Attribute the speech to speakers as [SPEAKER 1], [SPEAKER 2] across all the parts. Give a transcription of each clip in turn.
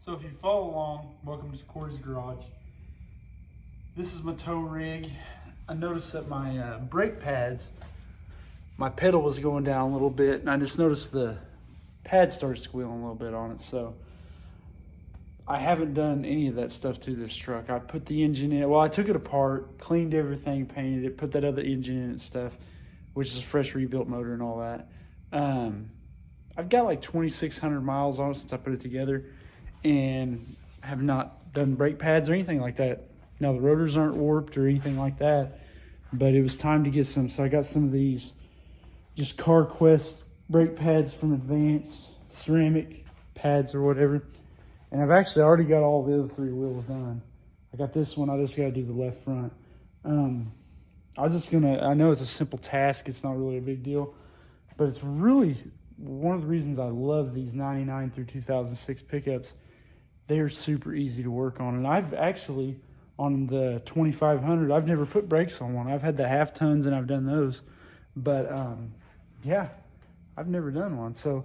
[SPEAKER 1] So if you follow along, welcome to Corey's Garage. This is my tow rig. I noticed that my brake pads, my pedal was going down a little bit, and I just noticed the pad started squealing a little bit on it. So I haven't done any of that stuff to this truck. I put the engine in. Well, I took it apart, cleaned everything, painted it, put that other engine in and stuff, which is a fresh rebuilt motor and all that. I've got like 2,600 miles on it since I put it together, and have not done brake pads or anything like that. Now the rotors aren't warped or anything like that, but it was time to get some. So I got some of these just CarQuest brake pads from Advance, ceramic pads or whatever. And I've actually already got all the other three wheels done. I got this one, I just gotta do the left front. I know it's a simple task, it's not really a big deal, but it's really one of the reasons I love these 99 through 2006 pickups. They are super easy to work on. And I've actually, on the 2500, I've never put brakes on one. I've had the half tons and I've done those. But yeah, I've never done one. So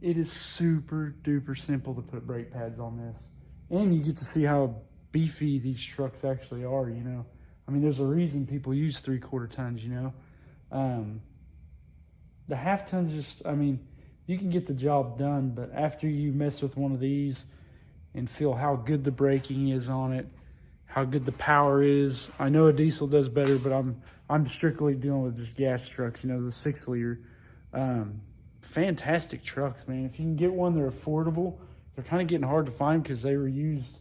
[SPEAKER 1] it is super duper simple to put brake pads on this. And you get to see how beefy these trucks actually are, you know. I mean, there's a reason people use 3/4 tons, you know. The half tons just, I mean, you can get the job done, but after you mess with one of these and feel how good the braking is on it, how good the power is. I know a diesel does better, but I'm strictly dealing with just gas trucks, you know, the 6-liter. Fantastic trucks, man. If you can get one, they're affordable. They're kind of getting hard to find because they were used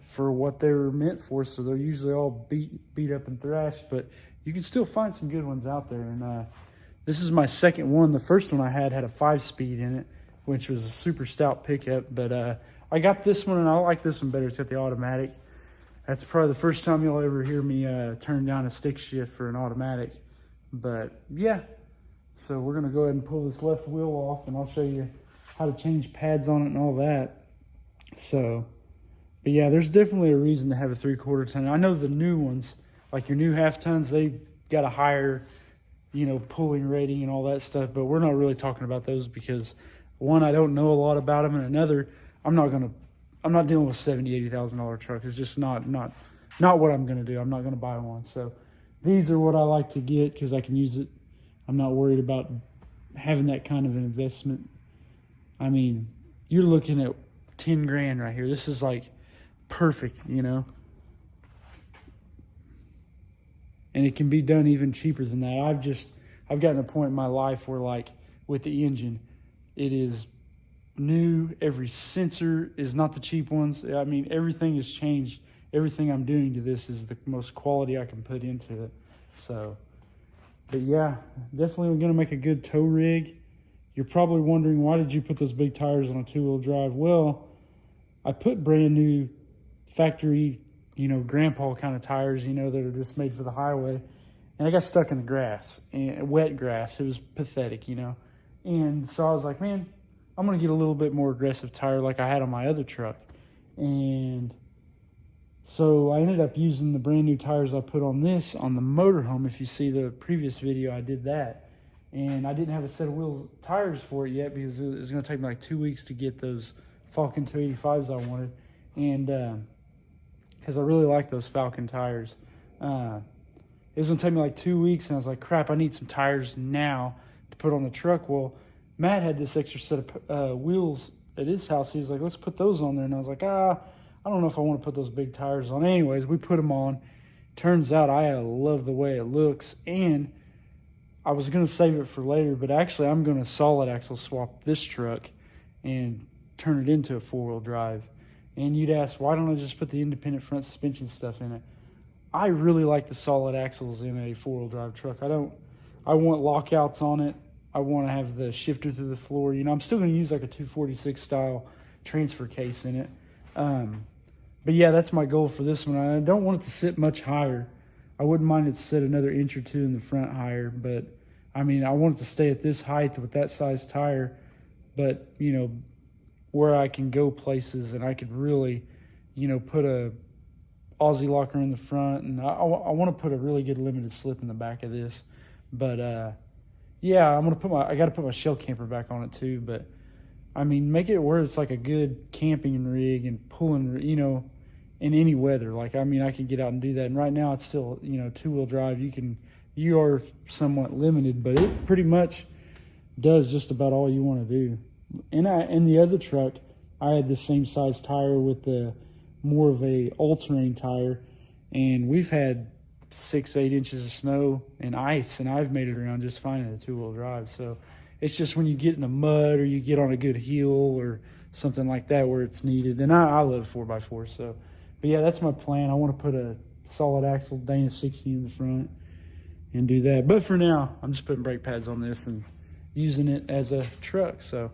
[SPEAKER 1] for what they were meant for, so they're usually all beat up and thrashed, but you can still find some good ones out there. And this is my second one. The first one I had a 5-speed in it, which was a super stout pickup, but I got this one, and I like this one better. It's got the automatic. That's probably the first time you'll ever hear me turn down a stick shift for an automatic. But yeah, so we're gonna go ahead and pull this left wheel off, and I'll show you how to change pads on it and all that. So, but yeah, there's definitely a reason to have a 3/4 ton. I know the new ones, like your new half tons, they got a higher, you know, pulling rating and all that stuff, but we're not really talking about those because one, I don't know a lot about them, and another, I'm not dealing with $70,000-$80,000 truck. It's just not what I'm gonna do. I'm not gonna buy one. So these are what I like to get because I can use it. I'm not worried about having that kind of an investment. I mean, you're looking at 10 grand right here. This is like perfect, you know. And it can be done even cheaper than that. I've gotten to a point in my life where, like, with the engine, it is new. Every sensor is not the cheap ones. I mean, everything has changed. Everything I'm doing to this is the most quality I can put into it. So, but yeah, definitely going to make a good tow rig. You're probably wondering, why did you put those big tires on a 2-wheel drive? Well, I put brand new factory, you know, grandpa kind of tires, you know, that are just made for the highway. And I got stuck in the grass, and wet grass. It was pathetic, you know. And so I was like, man, I'm going to get a little bit more aggressive tire like I had on my other truck. And so I ended up using the brand new tires I put on this on the motorhome. If you see the previous video, I did that. And I didn't have a set of tires for it yet because it was going to take me like 2 weeks to get those Falcon 285s I wanted. And because I really like those Falcon tires. It was going to take me like 2 weeks, and I was like, crap, I need some tires now to put on the truck. Well, Matt had this extra set of wheels at his house. He was like, let's put those on there. And I was like, I don't know if I want to put those big tires on. Anyways, we put them on. Turns out I love the way it looks. And I was going to save it for later, but actually I'm going to solid axle swap this truck and turn it into a 4-wheel drive. And you'd ask, why don't I just put the independent front suspension stuff in it? I really like the solid axles in a 4-wheel drive truck. I want lockouts on it. I want to have the shifter through the floor. You know, I'm still going to use like a 246 style transfer case in it. But yeah, that's my goal for this one. I don't want it to sit much higher. I wouldn't mind it to sit another inch or two in the front higher, but I mean, I want it to stay at this height with that size tire, but you know, where I can go places and I could really, you know, put a Aussie locker in the front, and I want to put a really good limited slip in the back of this. But yeah, I got to put my shell camper back on it too. But I mean, make it where it's like a good camping rig and pulling, you know, in any weather. Like, I mean, I can get out and do that. And right now it's still, you know, 2-wheel drive. You are somewhat limited, but it pretty much does just about all you want to do. And in the other truck, I had the same size tire with the more of a all-terrain tire, and we've had 6-8 inches of snow and ice, and I've made it around just fine in a 2-wheel drive. So it's just when you get in the mud or you get on a good hill or something like that where it's needed. And I love 4x4. So, but yeah, that's my plan. I want to put a solid axle Dana 60 in the front and do that. But for now, I'm just putting brake pads on this and using it as a truck. So.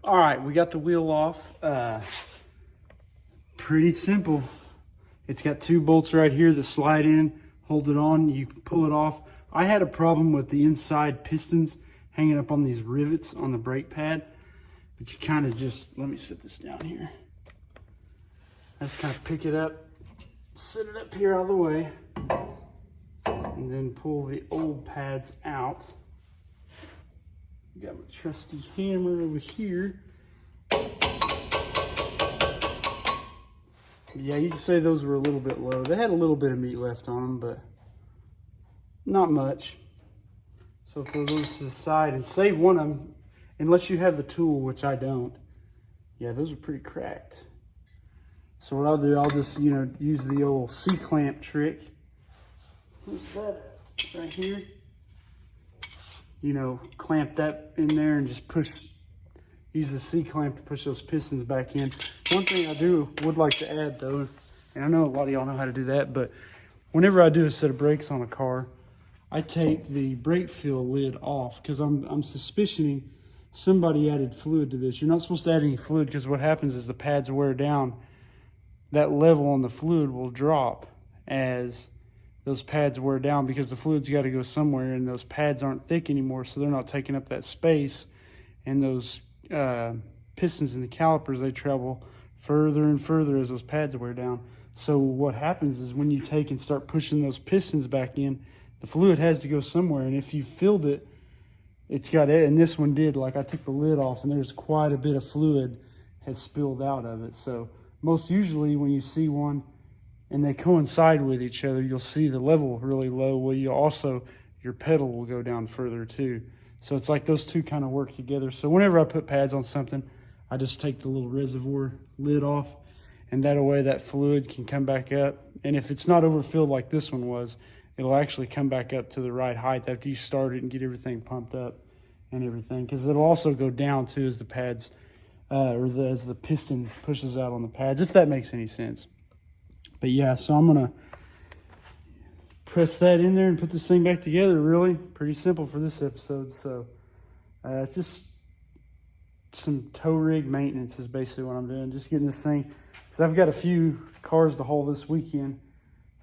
[SPEAKER 1] All right, we got the wheel off. Pretty simple. It's got 2 bolts right here that slide in, hold it on, you pull it off. I had a problem with the inside pistons hanging up on these rivets on the brake pad, but you kind of just, let me sit this down here. I just kind of pick it up, sit it up here out of the way, and then pull the old pads out. Got my trusty hammer over here. Yeah, you can say those were a little bit low. They had a little bit of meat left on them, but not much. So throw those to the side and save one of them, unless you have the tool, which I don't. Yeah, those are pretty cracked. So what I'll do, I'll just, you know, use the old C-clamp trick. Where's that at? Right here. You know, clamp that in there and just push, use the C-clamp to push those pistons back in. One thing I would like to add though, and I know a lot of y'all know how to do that, but whenever I do a set of brakes on a car, I take the brake fill lid off because I'm suspicioning somebody added fluid to this. You're not supposed to add any fluid because what happens is the pads wear down. That level on the fluid will drop as those pads wear down because the fluid's got to go somewhere, and those pads aren't thick anymore, so they're not taking up that space. And those pistons and the calipers, they travel further and further as those pads wear down. So what happens is when you take and start pushing those pistons back in, the fluid has to go somewhere. And if you filled it, it's got it. And this one did. Like, I took the lid off, and there's quite a bit of fluid has spilled out of it. So most usually when you see one and they coincide with each other, you'll see the level really low. Well, you also, your pedal will go down further too. So it's like those two kind of work together. So whenever I put pads on something, I just take the little reservoir lid off, and that way that fluid can come back up. And if it's not overfilled like this one was, it'll actually come back up to the right height after you start it and get everything pumped up and everything. Because it'll also go down too as the pads, as the piston pushes out on the pads, if that makes any sense. But yeah, so I'm gonna press that in there and put this thing back together. Really pretty simple for this episode. So just some tow rig maintenance is basically what I'm doing. Just getting this thing, because I've got a few cars to haul this weekend.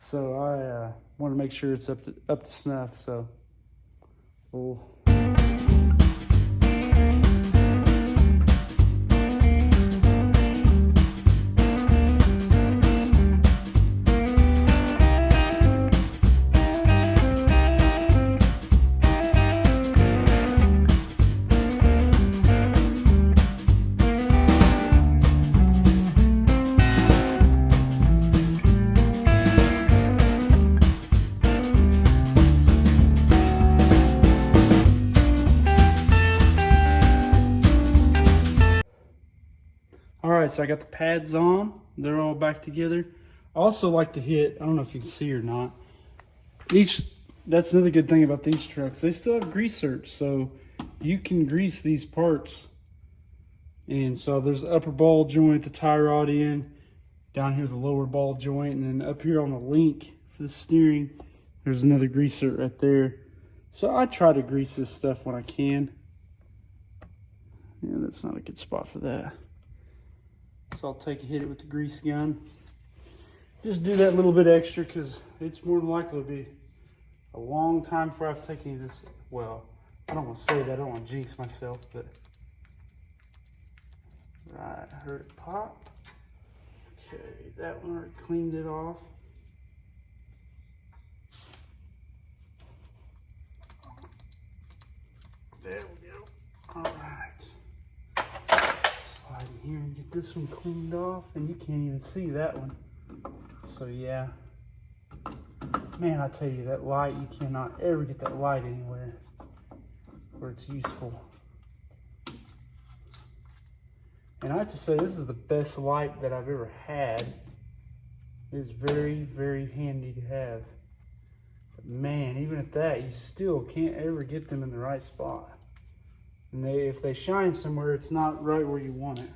[SPEAKER 1] So I want to make sure it's up to snuff. So we'll so I got the pads on. They're all back together. I also like to hit, I don't know if you can see or not, that's another good thing about these trucks. They still have grease zerks, so you can grease these parts. And so there's the upper ball joint, the tie rod in, down here the lower ball joint, and then up here on the link for the steering, there's another grease zert right there. So I try to grease this stuff when I can. Yeah, that's not a good spot for that. So I'll hit it with the grease gun. Just do that little bit extra because it's more than likely to be a long time before I've taken this. Well, I don't want to say that, I don't want to jinx myself, but right, I heard it pop. Okay, that one already cleaned it off. There we go. All right. Slide in here and get this one cleaned off, and you can't even see that one. So yeah. Man, I tell you, that light, you cannot ever get that light anywhere where it's useful. And I have to say, this is the best light that I've ever had. It is very, very handy to have. But man, even at that, you still can't ever get them in the right spot. And if they shine somewhere, it's not right where you want it.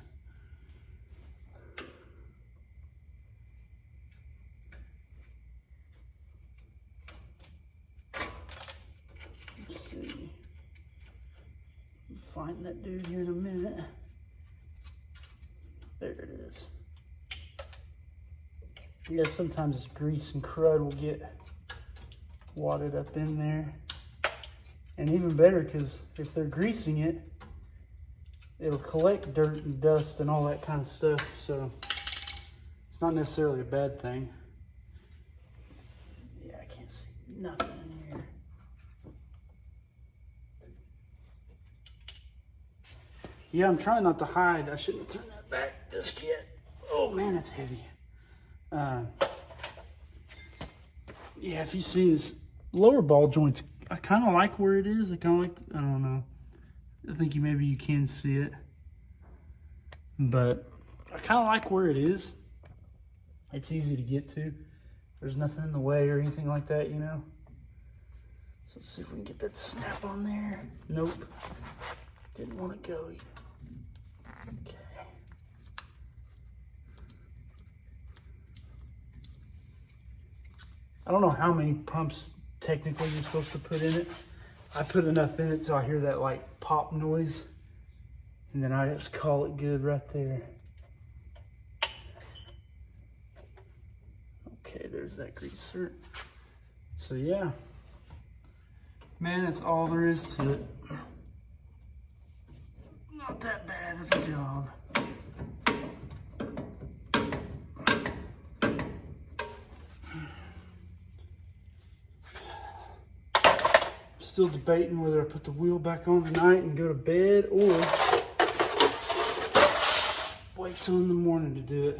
[SPEAKER 1] Let's see. Find that dude here in a minute. There it is. Yeah, sometimes grease and crud will get wadded up in there. And even better, because if they're greasing it, it'll collect dirt and dust and all that kind of stuff. So it's not necessarily a bad thing. Yeah, I can't see nothing in here. Yeah, I'm trying not to hide. I shouldn't have turned that back just yet. Oh man, it's heavy. Yeah, if you see this lower ball joints, I kind of like where it is. I kind of like, I don't know. I think maybe you can see it. But I kind of like where it is. It's easy to get to. There's nothing in the way or anything like that, you know. So let's see if we can get that snap on there. Nope. Didn't want to go. Okay. I don't know how many pumps technically you're supposed to put in it. I put enough in it so I hear that like pop noise, and then I just call it good right there. Okay, there's that greaser. So yeah, man, that's all there is to it. Not that bad of a job. Still debating whether I put the wheel back on tonight and go to bed or wait till in the morning to do it.